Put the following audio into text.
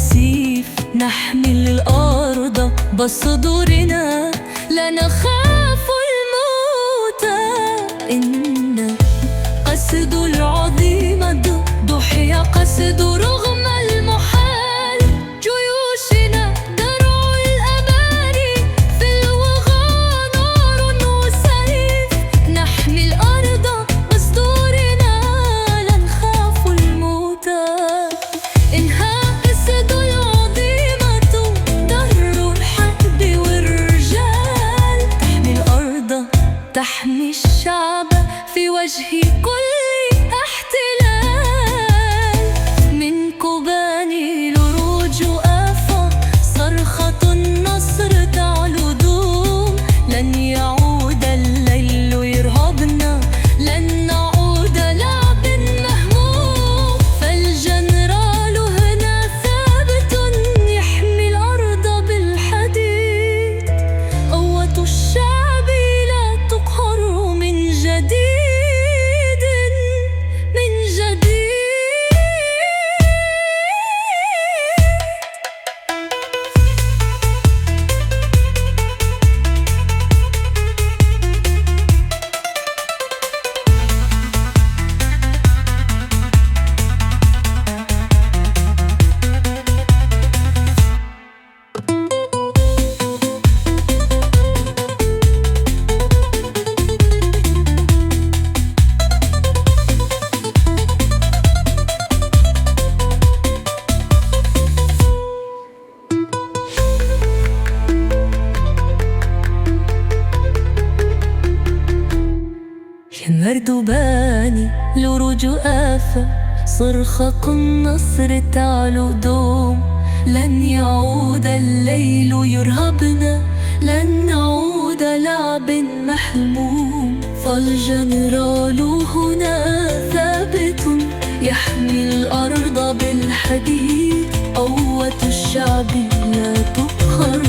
نسيف نحمل الأرض بصدورنا، لا نخاف الموت. إن قصد العظيم ضحي قصد رغم المحال. جيوشنا درع الأمان، في الوغى نار وسيف نحمي الأرض بصدورنا، لا نخاف الموت. إنها قصد العظيمة در الحرب والرجال، تحمي الأرض تحمي الشعب في وجه كل احتلال. من كوباني لروج آفة صرخة النصر تعلو دوم، لن يعود الليل يرهبنا، لن نعود لعب مهموم. فالجنرال هنا ثابت يحمي الأرض بالحديد، قوة الشعب لا تقهر من جديد، من جديد. يا مردباني لروج آفة صرخة النصر تعلو دوم، لن يعود الليل يرهبنا، لن نعود لعب محموم. فالجنرال هنا ثابت يحمي الأرض بالحديد، قوة الشعب لا تقهر